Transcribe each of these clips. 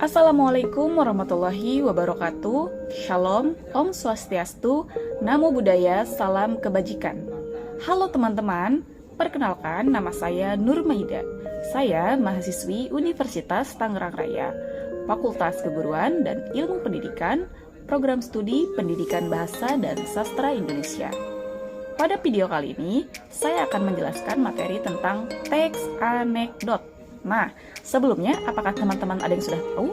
Assalamualaikum warahmatullahi wabarakatuh. Shalom, Om Swastiastu, Namo Buddhaya, Salam Kebajikan. Halo teman-teman, perkenalkan nama saya Nur Maida. Saya mahasiswi Universitas Tangerang Raya, Fakultas Keguruan dan Ilmu Pendidikan, Program Studi Pendidikan Bahasa dan Sastra Indonesia. Pada video kali ini, saya akan menjelaskan materi tentang teks anekdot. Nah, sebelumnya, apakah teman-teman ada yang sudah tahu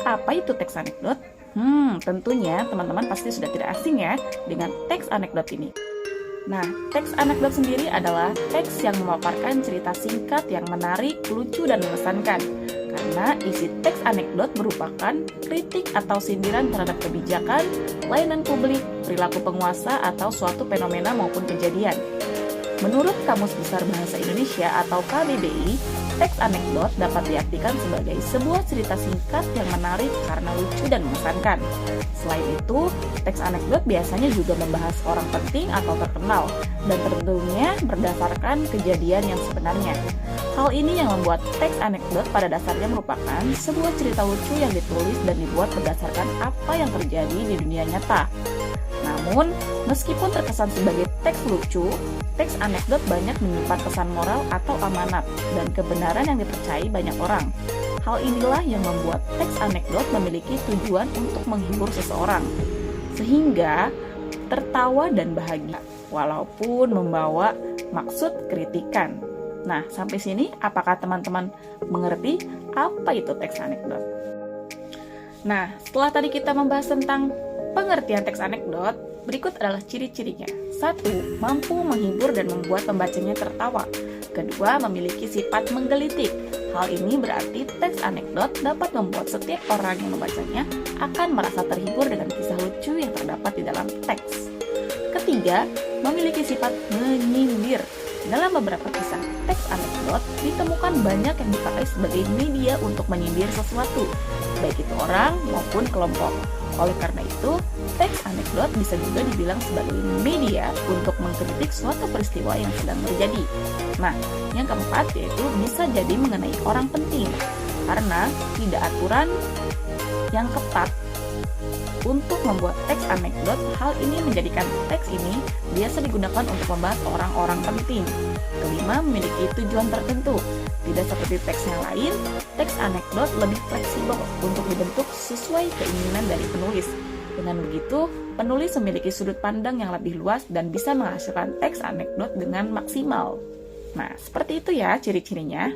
apa itu teks anekdot? Tentunya teman-teman pasti sudah tidak asing ya dengan teks anekdot ini. Nah, teks anekdot sendiri adalah teks yang memaparkan cerita singkat yang menarik, lucu, dan mengesankan. Karena isi teks anekdot merupakan kritik atau sindiran terhadap kebijakan, layanan publik, perilaku penguasa, atau suatu fenomena maupun kejadian. Menurut Kamus Besar Bahasa Indonesia atau KBBI, teks anekdot dapat diartikan sebagai sebuah cerita singkat yang menarik karena lucu dan mengesankan. Selain itu, teks anekdot biasanya juga membahas orang penting atau terkenal, dan tentunya berdasarkan kejadian yang sebenarnya. Hal ini yang membuat teks anekdot pada dasarnya merupakan sebuah cerita lucu yang ditulis dan dibuat berdasarkan apa yang terjadi di dunia nyata. Namun, meskipun terkesan sebagai teks lucu, teks anekdot banyak menyimpan pesan moral atau amanat dan kebenaran yang dipercayai banyak orang. Hal inilah yang membuat teks anekdot memiliki tujuan untuk menghibur seseorang, sehingga tertawa dan bahagia, walaupun membawa maksud kritikan. Nah, sampai sini apakah teman-teman mengerti apa itu teks anekdot? Nah, setelah tadi kita membahas tentang pengertian teks anekdot, berikut adalah ciri-cirinya. 1. Mampu menghibur dan membuat pembacanya tertawa. 2. Memiliki sifat menggelitik. Hal ini berarti teks anekdot dapat membuat setiap orang yang membacanya akan merasa terhibur dengan kisah lucu yang terdapat di dalam teks. 3. Memiliki sifat menyindir. Dalam beberapa kisah teks anekdot ditemukan banyak yang dipakai sebagai media untuk menyindir sesuatu, baik itu orang maupun kelompok. Oleh karena itu, teks anekdot bisa juga dibilang sebagai media untuk mengkritik suatu peristiwa yang sedang terjadi. Nah, yang keempat yaitu bisa jadi mengenai orang penting, karena tidak aturan yang ketat untuk membuat teks anekdot. Hal ini menjadikan teks ini biasa digunakan untuk membahas orang-orang penting. 5. Memiliki tujuan tertentu. Tidak seperti teks yang lain, teks anekdot lebih fleksibel untuk dibentuk sesuai keinginan dari penulis. Dengan begitu, penulis memiliki sudut pandang yang lebih luas dan bisa menghasilkan teks anekdot dengan maksimal. Nah, seperti itu ya ciri-cirinya.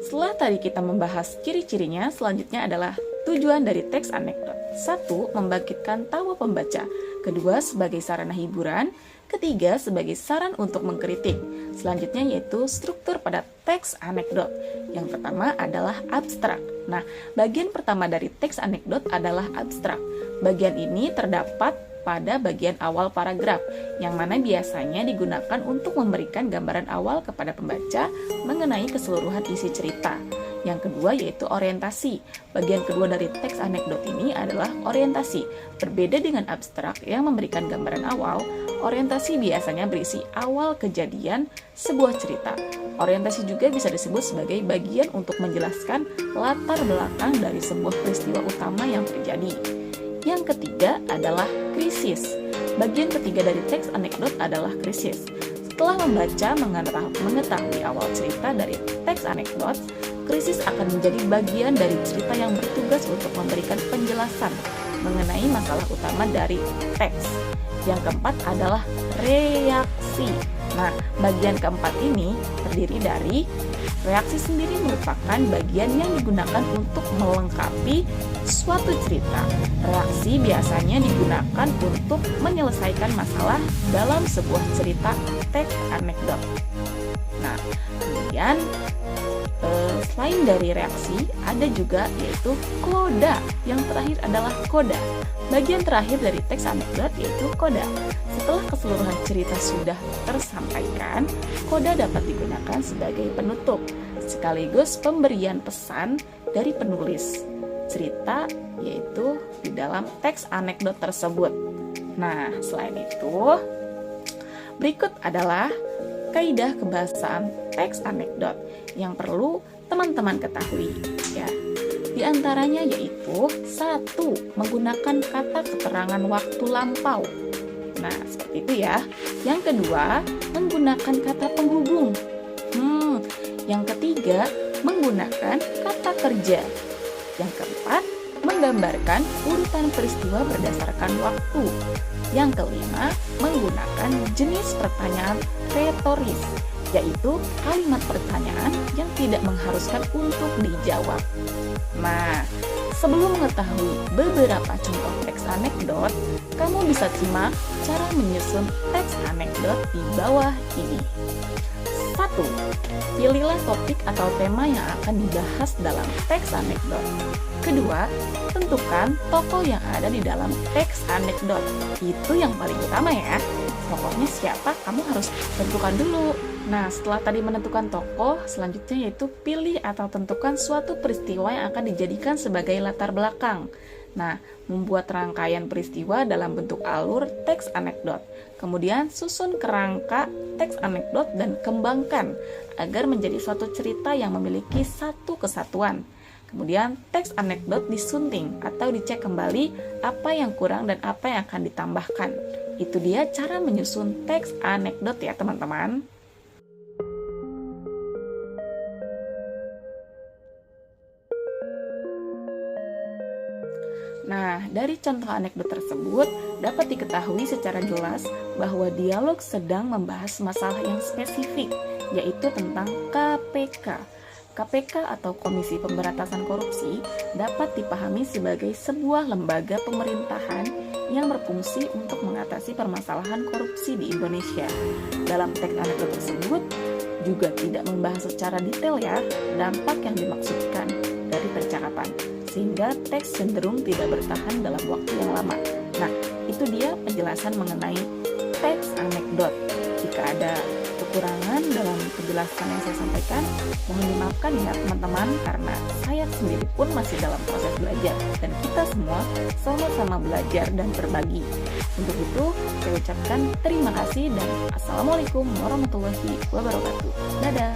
Setelah tadi kita membahas ciri-cirinya, selanjutnya adalah tujuan dari teks anekdot. 1. Membangkitkan tawa pembaca. 2. Sebagai sarana hiburan. 3. Sebagai saran untuk mengkritik. Selanjutnya yaitu struktur pada teks anekdot. Yang pertama adalah abstrak. Nah, bagian pertama dari teks anekdot adalah abstrak. Bagian ini terdapat pada bagian awal paragraf, yang mana biasanya digunakan untuk memberikan gambaran awal kepada pembaca mengenai keseluruhan isi cerita. Yang kedua yaitu orientasi. Bagian kedua dari teks anekdot ini adalah orientasi. Berbeda dengan abstrak yang memberikan gambaran awal, orientasi biasanya berisi awal kejadian sebuah cerita. Orientasi juga bisa disebut sebagai bagian untuk menjelaskan latar belakang dari sebuah peristiwa utama yang terjadi. Yang ketiga adalah krisis. Bagian ketiga dari teks anekdot adalah krisis. Setelah membaca mengetahui awal cerita dari teks anekdot, krisis akan menjadi bagian dari cerita yang bertugas untuk memberikan penjelasan mengenai masalah utama dari teks. Yang keempat adalah reaksi. Nah, bagian keempat ini terdiri dari reaksi sendiri merupakan bagian yang digunakan untuk melengkapi suatu cerita. Reaksi biasanya digunakan untuk menyelesaikan masalah dalam sebuah cerita teks anekdot. Nah, kemudian selain dari reaksi, ada juga yaitu koda. Yang terakhir adalah koda. Bagian terakhir dari teks anekdot yaitu koda. Setelah keseluruhan cerita sudah tersampaikan, koda dapat digunakan sebagai penutup, sekaligus pemberian pesan dari penulis cerita, yaitu di dalam teks anekdot tersebut. Nah, selain itu, berikut adalah kaidah kebahasaan teks anekdot yang perlu teman-teman ketahui ya. Di antaranya yaitu 1. Menggunakan kata keterangan waktu lampau. Nah, seperti itu ya. Yang kedua, menggunakan kata penghubung. Yang ketiga, menggunakan kata kerja. Yang keempat, menggambarkan urutan peristiwa berdasarkan waktu. Yang kelima, menggunakan jenis pertanyaan retoris, yaitu kalimat pertanyaan yang tidak mengharuskan untuk dijawab. Nah, sebelum mengetahui beberapa contoh teks anekdot, kamu bisa simak cara menyusun teks anekdot di bawah ini. 1. Pilihlah topik atau tema yang akan dibahas dalam teks anekdot. Kedua, tentukan tokoh yang ada di dalam teks anekdot. Itu yang paling utama ya. Tokohnya siapa, kamu harus tentukan dulu. Nah, setelah tadi menentukan tokoh, selanjutnya yaitu pilih atau tentukan suatu peristiwa yang akan dijadikan sebagai latar belakang. Nah, membuat rangkaian peristiwa dalam bentuk alur teks anekdot. Kemudian susun kerangka teks anekdot dan kembangkan agar menjadi suatu cerita yang memiliki satu kesatuan. Kemudian teks anekdot disunting atau dicek kembali apa yang kurang dan apa yang akan ditambahkan. Itu dia cara menyusun teks anekdot ya teman-teman. Nah, dari contoh anekdot tersebut dapat diketahui secara jelas bahwa dialog sedang membahas masalah yang spesifik, yaitu tentang KPK. KPK atau Komisi Pemberantasan Korupsi dapat dipahami sebagai sebuah lembaga pemerintahan yang berfungsi untuk mengatasi permasalahan korupsi di Indonesia. Dalam teks anekdot tersebut juga tidak membahas secara detail ya dampak yang dimaksudkan dari percakapan, sehingga teks cenderung tidak bertahan dalam waktu yang lama. Nah, itu dia penjelasan mengenai teks anekdot. Jika ada kekurangan dalam penjelasan yang saya sampaikan, mohon dimaafkan ya teman-teman, karena saya sendiri pun masih dalam proses belajar dan kita semua sama-sama belajar dan berbagi. Untuk itu, saya ucapkan terima kasih dan Assalamualaikum warahmatullahi wabarakatuh. Dadah!